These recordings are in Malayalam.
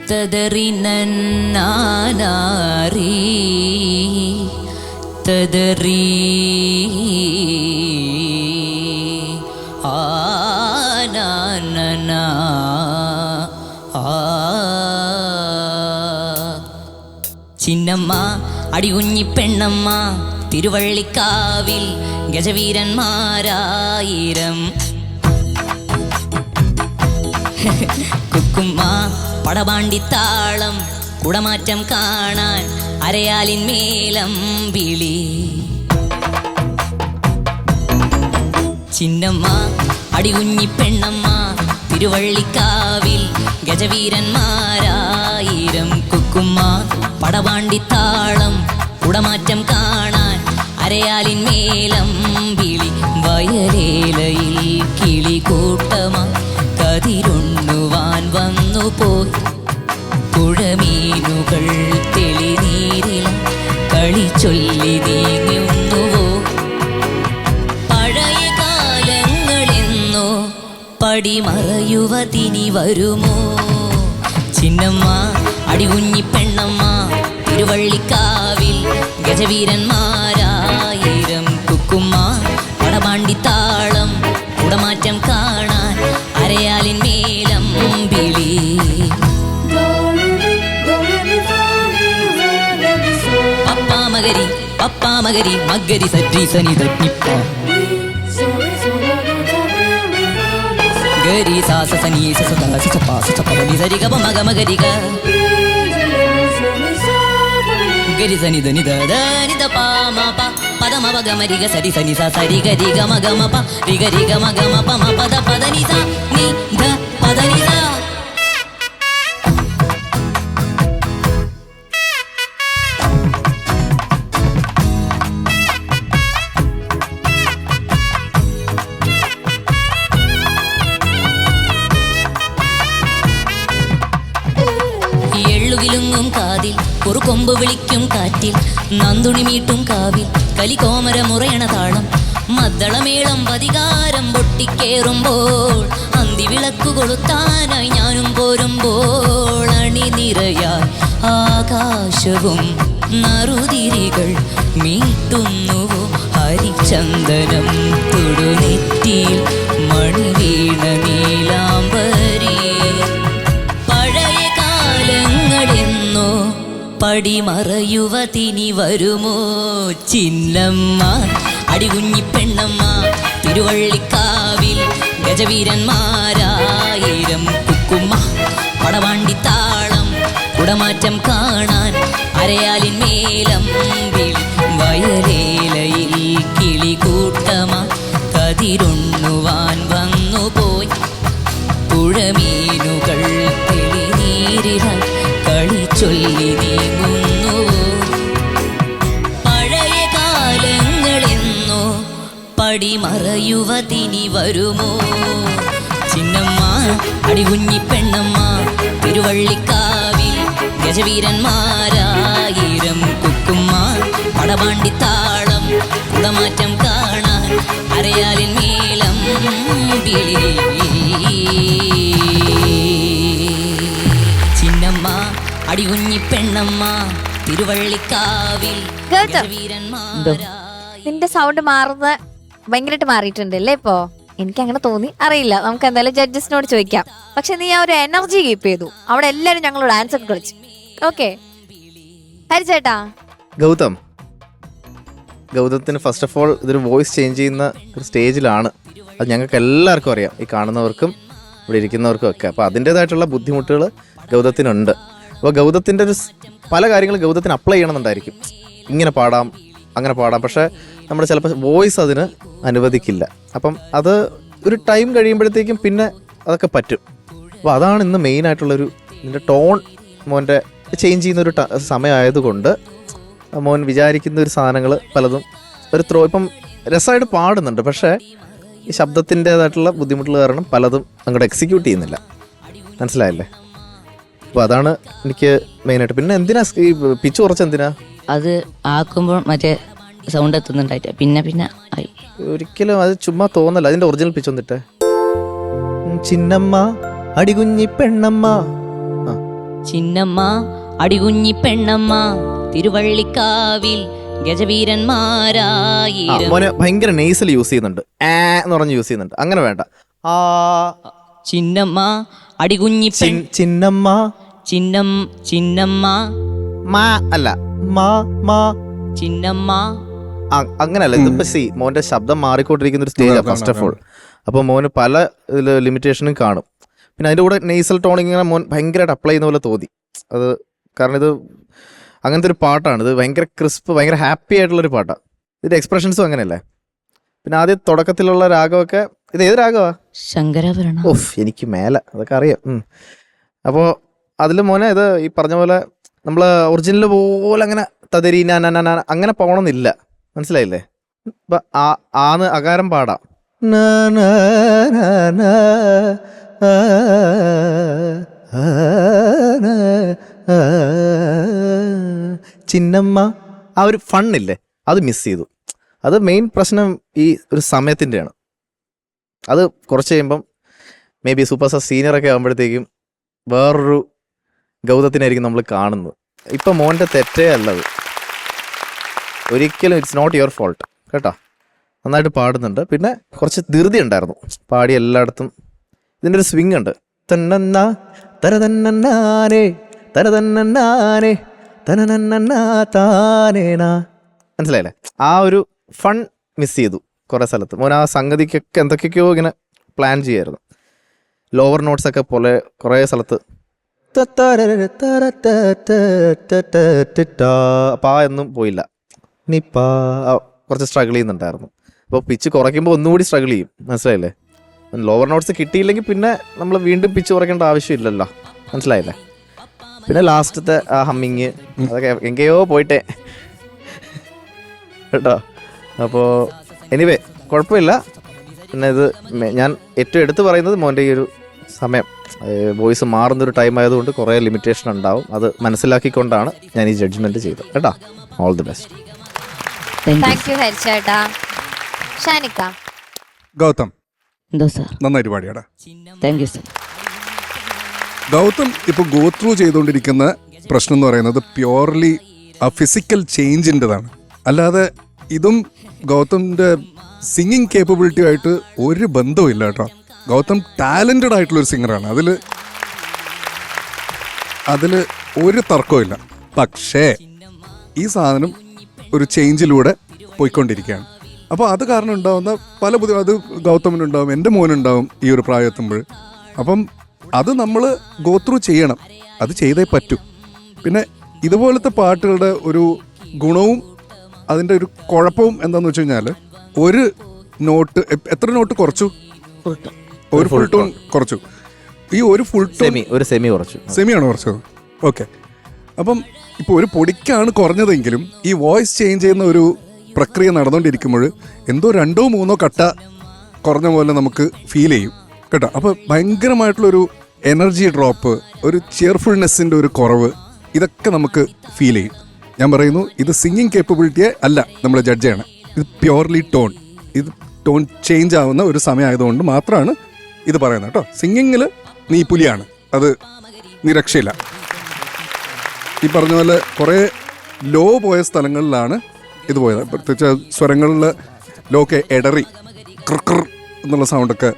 തദറി നന്നാനാറി തദറി ആനന ചിന്നമ്മ അടികുഞ്ഞി പെണ്ണമ്മ തിരുവള്ളിക്കാവിൽ ഗജവീരന്മാരായിരം കുക്കുമ്മ പടപാണ്ടിത്താളം കുടമാറ്റം കാണാൻ അരയാലിൻ മേലം വിളി ചിന്നമ്മ അടികുഞ്ഞി പെണ്ണമ്മ തിരുവള്ളിക്കാവിൽ ഗജവീരന്മാരായിരം കുക്കുമ്മ പടപാണ്ടിത്താളം കുടമാറ്റം കാണാൻ അരയാലിൻ മേലം വിളി വയലേലയിൽ കിളി കൂട്ടമ കതിരുണ്ണുവാൻ വന്നുപോയി പുഴമീനുകൾ തെളിനീരില കളി ചൊല്ലി നീങ്ങുന്നുവോ പഴയ കാലങ്ങളെന്നോ പടിമറയുവതിനി വരുമോ ചിന്നമ്മ അടികുഞ്ഞി പെണ്ണമ്മ തിരുവള്ളിക്കാവിൽ ഗജവീരന്മാരായിരം കുക്കുമ്മ പടപാണ്ടിത്താളം കുടമാറ്റം കാണാൻ അരയാലിൻ മേലം വിളി പപ്പാമകരി പപ്പാമകരി മഗരി സരി സനി തന്നിപ്പ ഗരി സാസ സനി സസ സസ പാസ സപനി സരി ഗപ മഗ മഗരി ഗ ഗരി സനി ധനി ധ ധനി ധ പാ മ പ പദ മ പ ഗ മ രി ഗ സരി സനി സ സരി ഗ രി ഗ മ ഗ മ പ രി ഗ മ ഗ മ പ മ പ ദ പദ നി സ നി ധ പദ നി സ എള്ളുകിലുങ്ങും കാതിൽ ഒരു കൊമ്പ് വിളിക്കും കാറ്റിൽ നന്ദുണി മീട്ടും കാവിൽ കലികോമര മുറയണ താളം മദ്ദളമേളം പതികാരം പൊട്ടിക്കേറുമ്പോൾ അന്തിവിളക്കു കൊളുത്താനായി ഞാനും പോരുമ്പോൾ അണിനിറയായി ആകാശവും നറുതിരികൾ മീട്ടുന്നുവോ ഹരിചന്ദനം തുടുനെറ്റിയിൽ മണി വീണ നീലാംബരി പഴയ കാലങ്ങളെന്നോ പടിമറയുവതിനി വരുമോ ചിന്നമ്മ അടികുഞ്ഞി പെണ്ണമ്മ തിരുവള്ളിക്കാവിൽ ഗജവീരന്മാരായിരം കുക്കുമ്മ പടവാണ്ടിത്താളം കുടമാറ്റം കാണാൻ അരയാലിൻ മേലം വിളി വയലേലയിൽ കിളി കൂട്ടമ കതിരുണ്ണുവാൻ വന്നുപോയി പുഴമീനുകൾ തെളിനീരില കളി ചൊല്ലി നീങ്ങുന്നു പഴയ കാലങ്ങളെന്നോ പടിമറയുവതിനി വരുമോ ചിന്നമ്മ അടികുഞ്ഞി പെണ്ണമ്മ തിരുവള്ളിക്കാവിൽ ഗജവീരന്മാരായിരം കുക്കുമ്മ പടപാണ്ടിത്താളം കുടമാറ്റം കാണാൻ അരയാലിൻ മേലം വിളി ചിന്നമ്മ അടികുഞ്ഞി പെണ്ണമ്മ തിരുവള്ളിക്കാവിൽ നിന്റെ സൗണ്ട് മാറുന്ന ഭയങ്കരമായിട്ട് മാറിയിട്ടുണ്ട് അല്ലേ ഇപ്പോ? എനിക്ക് അങ്ങനെ തോന്നി, അറിയില്ല. നമുക്ക് എന്തായാലും ജഡ്ജസിനോട് ചോദിക്കാം. പക്ഷെ നീ ആ ഒരു എനർജി കീപ്പ് ചെയ്തു. അവിടെ എല്ലാരും ഞങ്ങളോട് ആൻസർ കളിച്ചു. ഓക്കെ ഹരിച്ചേട്ടാ. ഗൗതത്തിന് ഫസ്റ്റ് ഓഫ് ഓൾ ഇതൊരു വോയിസ് ചേഞ്ച് ചെയ്യുന്ന ഒരു സ്റ്റേജിലാണ്. അത് ഞങ്ങൾക്ക് എല്ലാവർക്കും അറിയാം, ഈ കാണുന്നവർക്കും ഇവിടെ ഇരിക്കുന്നവർക്കും ഒക്കെ. അപ്പോൾ അതിൻ്റേതായിട്ടുള്ള ബുദ്ധിമുട്ടുകൾ ഗൗതത്തിനുണ്ട്. അപ്പോൾ ഗൗതത്തിൻ്റെ ഒരു പല കാര്യങ്ങളും ഗൗതത്തിന് അപ്ലൈ ചെയ്യണമെന്നുണ്ടായിരിക്കും. ഇങ്ങനെ പാടാം, അങ്ങനെ പാടാം, പക്ഷേ നമ്മൾ ചിലപ്പോൾ വോയിസ് അതിന് അനുവദിക്കില്ല. അപ്പം അത് ഒരു ടൈം കഴിയുമ്പോഴത്തേക്കും പിന്നെ അതൊക്കെ പറ്റും. അപ്പോൾ അതാണ് ഇന്ന് മെയിനായിട്ടുള്ളൊരു ഇതിൻ്റെ ടോൺ മോൻ്റെ ചേഞ്ച് ചെയ്യുന്നൊരു സമയമായതുകൊണ്ട് മോൻ വിചാരിക്കുന്ന ഒരു സാധനങ്ങൾ പലതും ഒരു ഇപ്പം രസമായിട്ട് പാടുന്നുണ്ട്, പക്ഷേ ഈ ശബ്ദത്തിൻ്റേതായിട്ടുള്ള ബുദ്ധിമുട്ടുകൾ കാരണം പലതും അങ്ങോട്ട് എക്സിക്യൂട്ട് ചെയ്യുന്നില്ല. മനസ്സിലായല്ലേ? അപ്പോൾ അതാണ് എനിക്ക് മെയിനായിട്ട്. പിന്നെ എന്തിനാ ഈ പിച്ച് കുറച്ചെന്തിനാ? അത് ആക്കുമ്പോൾ മറ്റേ സൗണ്ട് എത്തുന്നുണ്ടായിട്ട് പിന്നെ ആയി. ഒരിക്കലും അത് ചുമ്മാ തോന്നല്ല. അതിൻ്റെ ഒറിജിനൽ പിച്ച് വന്നിട്ടേ ചിന്നമ്മ അടികുഞ്ഞി പെണ്ണമ്മ ചിന്നമ്മ അടികുഞ്ഞി പെണ്ണമ്മ തിരുവള്ളിക്കാവിൽ ഗജവീരന്മാരായിരം. മോനെ ഭയങ്കര നെയ്സിൽ യൂസ് ചെയ്യുന്നുണ്ട്, എന്ന് പറഞ്ഞ് യൂസ് ചെയ്യുന്നുണ്ട്. അങ്ങനെ വേണ്ട. ചിന്നമ്മ അടികുഞ്ഞി ചിന്നമ്മ ചിന്നമ്മ മാ അല്ല മാ മാ ചിന്നമ്മ അങ്ങനെയല്ല. ഇതിപ്പോ മോന്റെ ശബ്ദം മാറിക്കൊണ്ടിരിക്കുന്ന ഒരു സ്റ്റേജാണ് ഫസ്റ്റ് ഓഫ് ഓൾ. അപ്പോൾ മോന് പല ലിമിറ്റേഷനും കാണും. പിന്നെ അതിൻ്റെ കൂടെ നെയ്സൽ ടോണിങ് ഇങ്ങനെ മോൻ ഭയങ്കരമായിട്ട് അപ്ലൈ ചെയ്യുന്ന പോലെ തോന്നി. അത് കാരണം ഇത് അങ്ങനത്തെ ഒരു പാട്ടാണ്. ഇത് ഭയങ്കര ക്രിസ്പ്, ഭയങ്കര ഹാപ്പി ആയിട്ടുള്ളൊരു പാട്ടാണ്. ഇതിൻ്റെ എക്സ്പ്രഷൻസും അങ്ങനെയല്ലേ. പിന്നെ ആദ്യം തുടക്കത്തിലുള്ള രാഗമൊക്കെ ഇത് ഏത് രാഗമാ? ശങ്കരാഭരണം. ഓഫ്, എനിക്ക് മേലെ അതൊക്കെ അറിയാം. അപ്പോൾ അതിൽ മോനെ ഇത് ഈ പറഞ്ഞ പോലെ നമ്മൾ ഒറിജിനൽ പോലെ അങ്ങനെ തതരി അങ്ങനെ പോകണമെന്നില്ല, മനസ്സിലായില്ലേ? ഇപ്പം ആന്ന് അകാരം പാടാം. ചിന്നമ്മ ആ ഒരു ഫണ്ണില്ലേ, അത് മിസ് ചെയ്തു. അത് മെയിൻ പ്രശ്നം ഈ ഒരു സമയത്തിൻ്റെയാണ്. അത് കുറച്ച് കഴിയുമ്പം മേ ബി സൂപ്പർ സ്റ്റാർ സീനിയറൊക്കെ ആകുമ്പോഴത്തേക്കും വേറൊരു ഗൗതത്തിനായിരിക്കും നമ്മൾ കാണുന്നത്. ഇപ്പം മോൻ്റെ തെറ്റേ അല്ലത്, ഒരിക്കലും ഇറ്റ്സ് നോട്ട് യുവർ ഫോൾട്ട് കേട്ടോ. നന്നായിട്ട് പാടുന്നുണ്ട്. പിന്നെ കുറച്ച് ധൃതി ഉണ്ടായിരുന്നു പാടി എല്ലായിടത്തും. ഇതിൻ്റെ ഒരു സ്വിങ് ഉണ്ട്. തന്നന്നാ തരതന്നാനേ തരതന്നാനേ തനനന്നാ താനേനാ, മനസ്സിലായില്ലേ? ആ ഒരു ഫൺ മിസ് ചെയ്തു കുറേ സ്ഥലത്ത്. മോൻ ആ സംഗതിക്കൊക്കെ എന്തൊക്കെയൊക്കെയോ ഇങ്ങനെ പ്ലാൻ ചെയ്യായിരുന്നു. ലോവർ നോട്ട്സ് ഒക്കെ പോലെ കുറേ സ്ഥലത്ത് പാ എന്നും പോയില്ല. ഇനി പാ കുറച്ച് സ്ട്രഗിൾ ചെയ്യുന്നുണ്ടായിരുന്നു. അപ്പോൾ പിച്ച് കുറയ്ക്കുമ്പോൾ ഒന്നുകൂടി സ്ട്രഗിൾ ചെയ്യും, മനസ്സിലായില്ലേ? ലോവർ നോട്ട്സ് കിട്ടിയില്ലെങ്കിൽ പിന്നെ നമ്മൾ വീണ്ടും പിച്ച് കുറയ്ക്കേണ്ട ആവശ്യമില്ലല്ലോ, മനസ്സിലായില്ലേ? പിന്നെ ലാസ്റ്റത്തെ ആ ഹമ്മിങ് അതൊക്കെ എങ്കേയോ പോയിട്ടേ കേട്ടോ. അപ്പോൾ എനിവേ കുഴപ്പമില്ല. പിന്നെ ഇത് ഞാൻ ഏറ്റവും എടുത്ത് പറയുന്നത് മോൻ്റെ ഈ ഒരു സമയം, വോയിസ് മാറുന്നൊരു ടൈം ആയതുകൊണ്ട് കുറേ ലിമിറ്റേഷൻ ഉണ്ടാവും. അത് മനസ്സിലാക്കിക്കൊണ്ടാണ് ഞാൻ ഈ ജഡ്ജ്മെൻറ്റ് ചെയ്തത് കേട്ടോ. All the best. Thank you ഹരിച്ചേട്ടാ. ഷാനിക്ക. ഗൗതം എന്തോ സാർ? നന്നായിട്ട് പാടിയാടാ. Thank you sir. ഗൗതം ഇപ്പോൾ ഗോ ത്രൂ ചെയ്തുകൊണ്ടിരിക്കുന്ന പ്രശ്നം എന്ന് പറയുന്നത് പ്യോർലി ആ ഫിസിക്കൽ ചേഞ്ചിൻ്റെതാണ്. അല്ലാതെ ഇതും ഗൗതമിൻ്റെ സിംഗിങ് കേപ്പബിലിറ്റിയുമായിട്ട് ഒരു ബന്ധവും ഇല്ല കേട്ടോ. ഗൗതം ടാലൻറ്റഡ് ആയിട്ടുള്ളൊരു സിംഗറാണ്, അതിൽ ഒരു തർക്കവും. പക്ഷേ ഈ സാധനം ഒരു ചേഞ്ചിലൂടെ പോയിക്കൊണ്ടിരിക്കുകയാണ്. അപ്പോൾ അത് കാരണം ഉണ്ടാകുന്ന പല പുതിയ, അത് ഗൗതമിനുണ്ടാവും, എൻ്റെ മോനുണ്ടാവും ഈ ഒരു പ്രായമെത്തുമ്പോൾ. അപ്പം അത് നമ്മൾ ഗോ ത്രൂ ചെയ്യണം, അത് ചെയ്തേ പറ്റൂ. പിന്നെ ഇതുപോലത്തെ പാട്ടുകളുടെ ഒരു ഗുണവും അതിൻ്റെ ഒരു കുഴപ്പവും എന്താണെന്ന് വെച്ച് കഴിഞ്ഞാൽ, ഒരു നോട്ട് എത്ര നോട്ട് കുറച്ചു? ഒരു ഫുൾ ടോൺ കുറച്ചു. ഈ ഒരു ഫുൾ ടോൺ ഒരു സെമി കുറച്ചു, സെമിയാണ് കുറച്ചത്. ഓക്കെ. അപ്പം ഇപ്പോൾ ഒരു പൊടിക്കാണ് കുറഞ്ഞതെങ്കിലും ഈ വോയിസ് ചേഞ്ച് ചെയ്യുന്ന ഒരു പ്രക്രിയ നടന്നുകൊണ്ടിരിക്കുമ്പോൾ എന്തോ 2-3 കട്ട കുറഞ്ഞ പോലെ നമുക്ക് ഫീൽ ചെയ്യും കേട്ടോ. അപ്പോൾ ഭയങ്കരമായിട്ടുള്ളൊരു എനർജി ഡ്രോപ്പ്, ഒരു ചിയർഫുൾനെസ്സിൻ്റെ ഒരു കുറവ്, ഇതൊക്കെ നമുക്ക് ഫീൽ ചെയ്യും. ഞാൻ പറയുന്നു, ഇത് സിംഗിങ് കേപ്പബിലിറ്റിയെ അല്ല നമ്മൾ ജഡ്ജ് ചെയ്യണം. ഇത് പ്യോർലി ടോൺ. ഇത് ടോൺ ചേഞ്ച് ആവുന്ന ഒരു സമയമായതുകൊണ്ട് മാത്രമാണ് ഇത് പറയുന്നത് കേട്ടോ. സിംഗിങ്ങിൽ നീ പുലിയാണ്, അത് നീ രക്ഷയില്ല. ഈ പറഞ്ഞ പോലെ കുറേ ലോ പോയ സ്ഥലങ്ങളിലാണ് ഇത് പോയത്. പ്രത്യേകിച്ച് സ്വരങ്ങളിൽ ലോക്കെ എടറി ക്രിക്കർ എന്നുള്ള സൗണ്ടൊക്കെ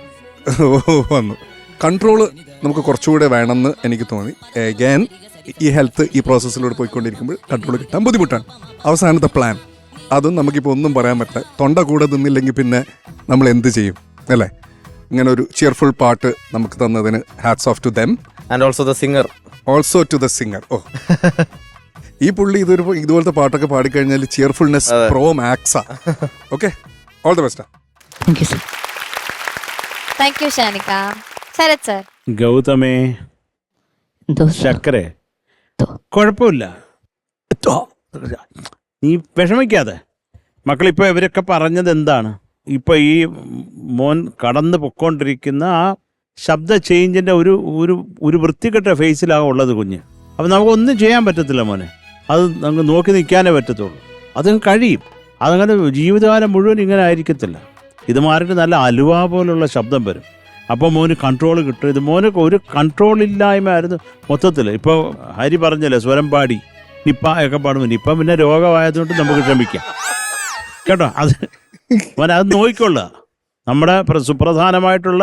വന്നു. കൺട്രോള് നമുക്ക് കുറച്ചുകൂടെ വേണമെന്ന് എനിക്ക് തോന്നി. അഗൈൻ ഈ ഹെൽത്ത് ഈ പ്രോസസ്സിലൂടെ പോയിക്കൊണ്ടിരിക്കുമ്പോൾ കൺട്രോൾ കിട്ടാൻ ബുദ്ധിമുട്ടാണ്. അവസാനത്തെ പ്ലാൻ അതും നമുക്കിപ്പോൾ ഒന്നും പറയാൻ പറ്റില്ല. തൊണ്ട കൂടെ നിന്നില്ലെങ്കിൽ പിന്നെ നമ്മൾ എന്ത് ചെയ്യും അല്ലേ? ഇങ്ങനെ ഒരു ചിയർഫുൾ പാട്ട് നമുക്ക് തന്നതിന് hats off to them and also the singer. Also to the singer. ഓ, ഈ പുള്ളി ഇതുപോലത്തെ പാട്ടൊക്കെ പാടിക്കഴിഞ്ഞാൽ ചിയർഫുൾനെസ് പ്രോ മാക്സാ. Okay, all the best. Thank you sir. Thank you ഷാനിക്ക. ശരത് സർ. ഗൗതമേ, എന്തോ ചക്കരെ കുഴപ്പമില്ല, നീ വിഷമിക്കാതെ. മക്കളിപ്പോൾ ഇവരൊക്കെ പറഞ്ഞത് എന്താണ്? ഇപ്പോൾ ഈ മോൻ കടന്നു പൊക്കോണ്ടിരിക്കുന്ന ആ ശബ്ദ ചേഞ്ചിൻ്റെ ഒരു വൃത്തികെട്ട ഫേസിലാകും ഉള്ളത് കുഞ്ഞ്. അപ്പം നമുക്കൊന്നും ചെയ്യാൻ പറ്റത്തില്ല മോനെ. അത് നമുക്ക് നോക്കി നിൽക്കാനേ പറ്റത്തുള്ളൂ. അതങ്ങ് കഴിയും. അതങ്ങനെ ജീവിതകാലം മുഴുവൻ ഇങ്ങനെ ആയിരിക്കത്തില്ല. ഇത് മാറിയിട്ട് നല്ല അലുവ പോലുള്ള ശബ്ദം വരും. അപ്പോൾ മോന് കൺട്രോൾ കിട്ടും. ഇത് മോന് ഒരു കൺട്രോൾ ഇല്ലായ്മയായിരുന്നു മൊത്തത്തിൽ. ഇപ്പോൾ ഹരി പറഞ്ഞല്ലേ സ്വരം പാടി നിപ്പ ഒക്കെ പാടുമ്പോൾ നിപ്പ പിന്നെ രോഗമായതുകൊണ്ട് നമുക്ക് ക്ഷമിക്കാം കേട്ടോ. അത് മോനെ അത് നോക്കിക്കൊള്ളുക. നമ്മുടെ സുപ്രധാനമായിട്ടുള്ള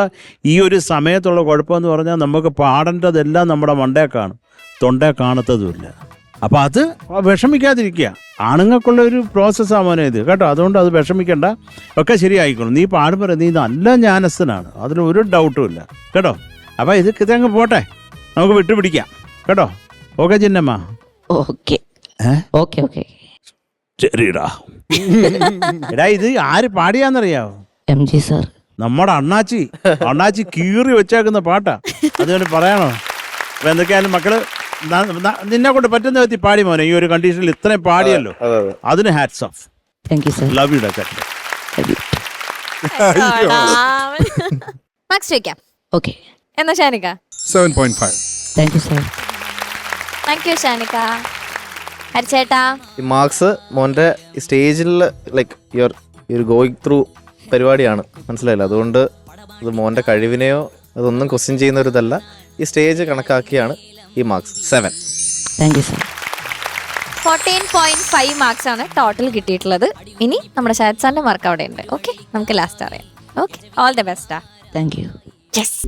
ഈ ഒരു സമയത്തുള്ള കുഴപ്പമെന്ന് പറഞ്ഞാൽ നമുക്ക് പാടേണ്ടതെല്ലാം നമ്മുടെ മണ്ടേ കാണും, തൊണ്ടേ കാണത്തതുമില്ല. അപ്പം അത് വിഷമിക്കാതിരിക്കുക. ആണുങ്ങൾക്കുള്ള ഒരു പ്രോസസ്സാണ് മോനെ ഇത് കേട്ടോ. അതുകൊണ്ട് അത് വിഷമിക്കണ്ട, ഒക്കെ ശരിയായിക്കോളും. നീ പാടുമ്പോൾ നീ നല്ല ജ്ഞാനസ്ഥനാണ്, അതിലൊരു ഡൗട്ടും ഇല്ല കേട്ടോ. അപ്പം ഇതങ്ങ് പോട്ടെ, നമുക്ക് വിട്ടുപിടിക്കാം കേട്ടോ. Okay Chinnamma? Okay okay okay. ശരിടാ. എടാ ഇത് ആര് പാടിയാന്നറിയാവോ? MG sir. നമ്മുടെ അണ്ണാച്ചി കീറി വെച്ചേക്കുന്ന പാട്ടാ. അതുകൊണ്ട് പറയണോ? അപ്പൊ എന്തൊക്കെയായാലും മക്കള് നിന്നെ കൊണ്ട് പറ്റുന്ന വ്യക്തി പാടി മോനെ. ഈ ഒരു കണ്ടീഷനിൽ ഇത്രയും പാടിയല്ലോ, അതിന് hats off. Thank you sir. Love you ഡാ ചക്ക. മാർക്സ് ചോദിക്കാം. ഓക്കെ. എന്നാ ഷാനിക? 7.5. Thank you sir. Thank you ഷാനിക. ഹരിച്ചേട്ടാ? ഈ മാർക്സ് മോൻ്റെ സ്റ്റേജിൽ ലൈക്ക് യുവർ ഗോയിങ് ത്രൂ പരിപാടിയാണ്, മനസ്സിലായില്ല. അതുകൊണ്ട് അത് മോൻ്റെ കഴിവിനെയോ അതൊന്നും ക്വസ്റ്റ്യൻ ചെയ്യുന്ന ഒരു ഇതല്ല. ഈ സ്റ്റേജ് കണക്കാക്കിയാണ് ഈ marks 7. Thank you sir. 14.5 marks ആണ് ടോട്ടൽ കിട്ടിയിട്ടുള്ളത്. ഇനി നമ്മുടെ ഷാഹിദ് സാറിന്റെ മാർക്ക് അവിടെ ഉണ്ട്. ഓക്കെ, നമുക്ക് ലാസ്റ്റ് അറിയാം. Okay, all the best. Thank U. Yes.